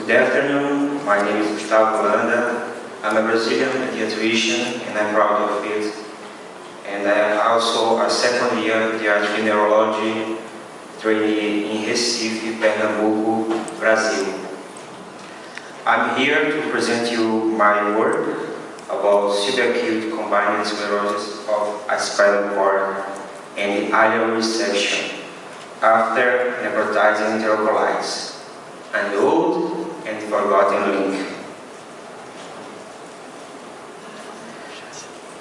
Good afternoon, my name is Gustavo Holanda. I'm a Brazilian pediatrician and I'm proud of it. And I am also a second year pediatric neurology trainee in Recife, Pernambuco, Brazil. I'm here to present you my work about subacute combined sclerosis of a spinal cord and the ILEAL resection after necrotizing enterocolitis, an old and forgotten link.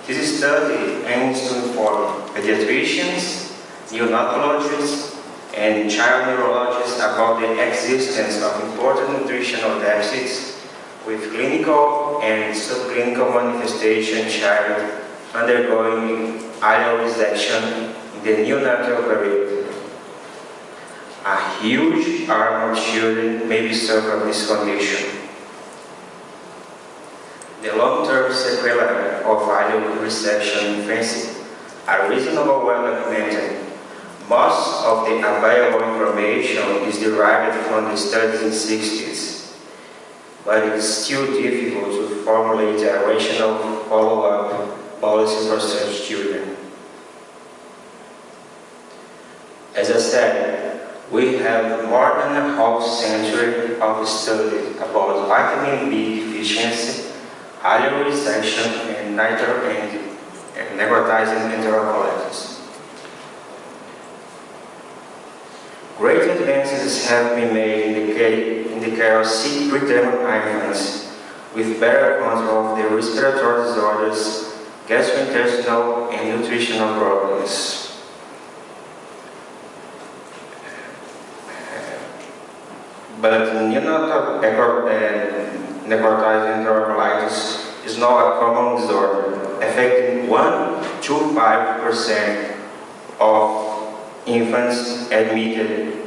This study aims to inform pediatricians, neonatologists, and child neurologists about the existence of important nutritional deficits with clinical and subclinical manifestation in child undergoing ILEAL resection in the neonatal period. A huge arm of children may be suffered from this condition. The long-term sequelae of ILEAL resection in infancy are reasonably well documented. Most of the available information is derived from the studies in the 60s, but it's still difficult to formulate a rational follow-up policy for such children. As I said, we have more than a half century of studies about vitamin B deficiency, ILEAL resection, and necrotizing enterocolitis. Great advances have been made in the care of sick preterm infants with better control of their respiratory disorders, gastrointestinal, and nutritional problems. But neonatal necrotizing enterocolitis is not a common disorder, affecting 1 to 5% of infants admitted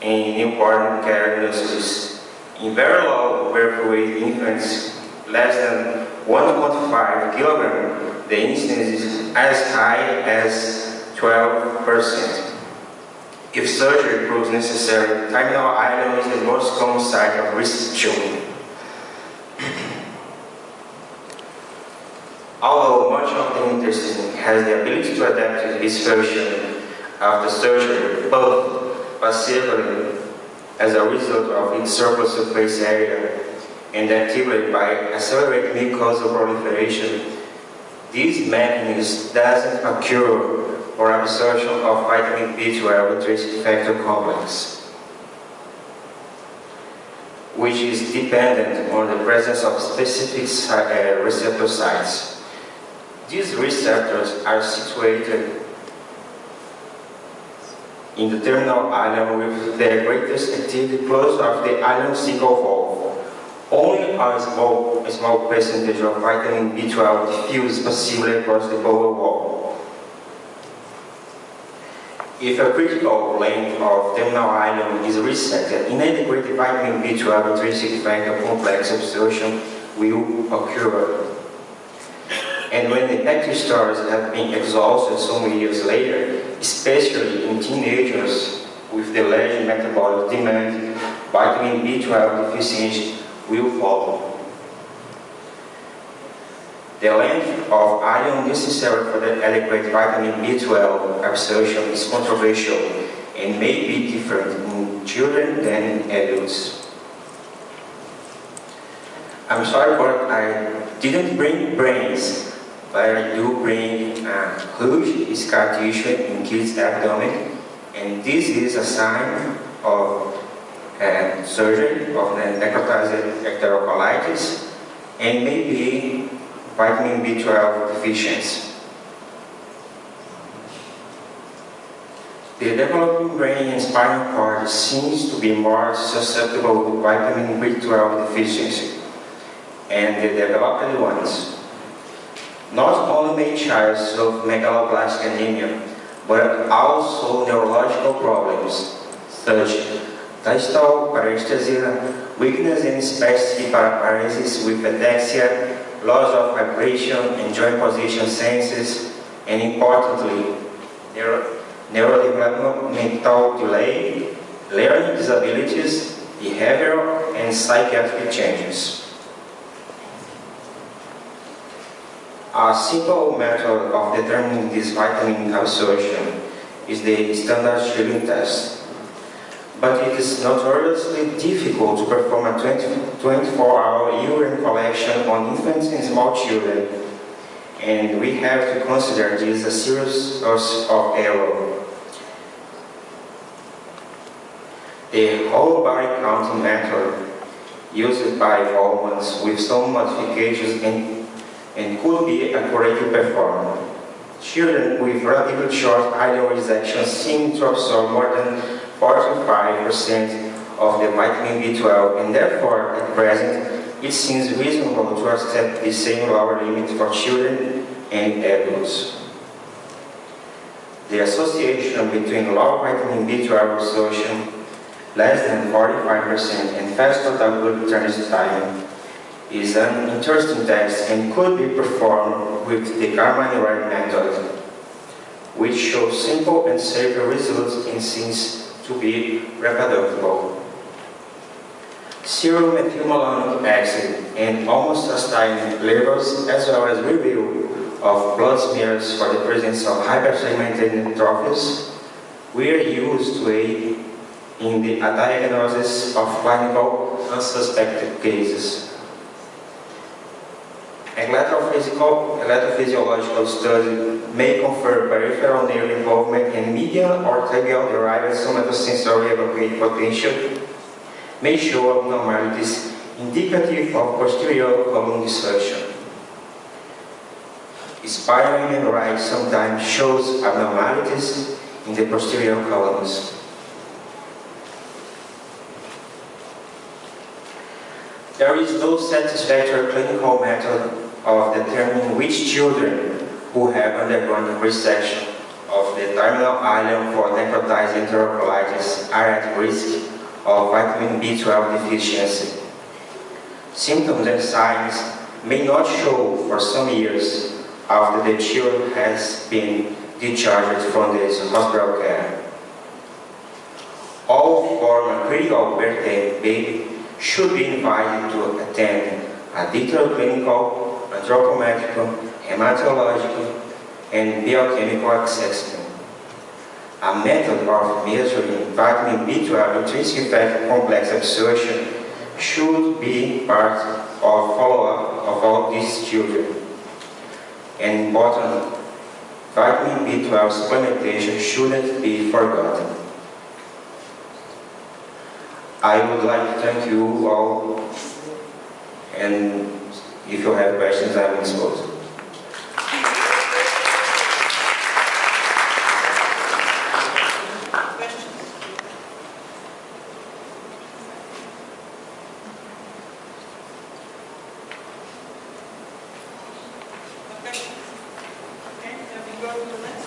in newborn care nurseries. In very low birth weight infants, less than 1.5 kilograms, the incidence is as high as 12%. If surgery proves necessary, terminal ILEAL is the most common site of resection. Although much of the intestine has the ability to adapt to this function after surgery, both passively as a result of its surface surface area and actively by accelerated mucosal proliferation, this mechanism doesn't occur for absorption of vitamin B12 intrinsic factor complex, which is dependent on the presence of specific receptor sites. These receptors are situated in the terminal ileum with their greatest activity close of the ileum single valve. Only a small percentage of vitamin B12 diffuses passively across the bowel wall. If a critical length of terminal ileum is resected, inadequate vitamin B12 intrinsic factor complex absorption will occur. And when the active stores have been exhausted some years later, especially in teenagers with the large metabolic demand, vitamin B12 deficiency will follow. The length of ileum necessary for the adequate vitamin B12 absorption is controversial and may be different in children than in adults. I'm sorry, but I didn't bring brains, but I do bring a huge scar tissue in kids' abdomen, and this is a sign of surgery of the necrotizing enterocolitis and maybe vitamin B12 deficiency. The developing brain and spinal cord seems to be more susceptible to vitamin B12 deficiency, and the developed ones. Not only may child suffer megaloblastic anemia, but also neurological problems such as distal paresthesia, weakness and spastic paraparesis with ataxia, loss of vibration and joint position senses, and importantly, neurodevelopmental delay, learning disabilities, behavioral and psychiatric changes. A simple method of determining this vitamin absorption is the standard children test, but it is notoriously difficult to perform a 24-hour urine collection on infants and small children, and we have to consider this a serious source of error. The whole body counting method used by humans with some modifications and could be accurately performed. Children with relatively short ileal resection seem to absorb more than 45% of the vitamin B12, and therefore, at present, it seems reasonable to accept the same lower limit for children and adults. The association between low vitamin B12 absorption, less than 45%, and fast total blood transit time is an interesting test and could be performed with the Karman-Wright method, which shows simple and safe results and seems to be reproducible. Serum methylmalonic acid and homocysteine levels, as well as review of blood smears for the presence of hypersegmented neutrophils, were used to aid in the diagnosis of clinical unsuspected cases. Electrophysiological study may confer peripheral nerve involvement and median or tibial-derived somatosensory evacuate potential, may show abnormalities indicative of posterior column dysfunction. Spinal MRI sometimes shows abnormalities in the posterior columns. There is no satisfactory clinical method of determining which children who have undergone resection of the terminal ileum for necrotizing enterocolitis are at risk of vitamin B12 deficiency. Symptoms and signs may not show for some years after the child has been discharged from the hospital care. All former critical birthday baby should be invited to attend a detailed clinical, anthropometric, hematological, and biochemical assessment. A method of measuring vitamin B12 intrinsic factor complex absorption should be part of follow-up of all these children. And important, vitamin B12 supplementation shouldn't be forgotten. I would like to thank you all, and if you have questions, I will disposed. Okay, then we go to the next.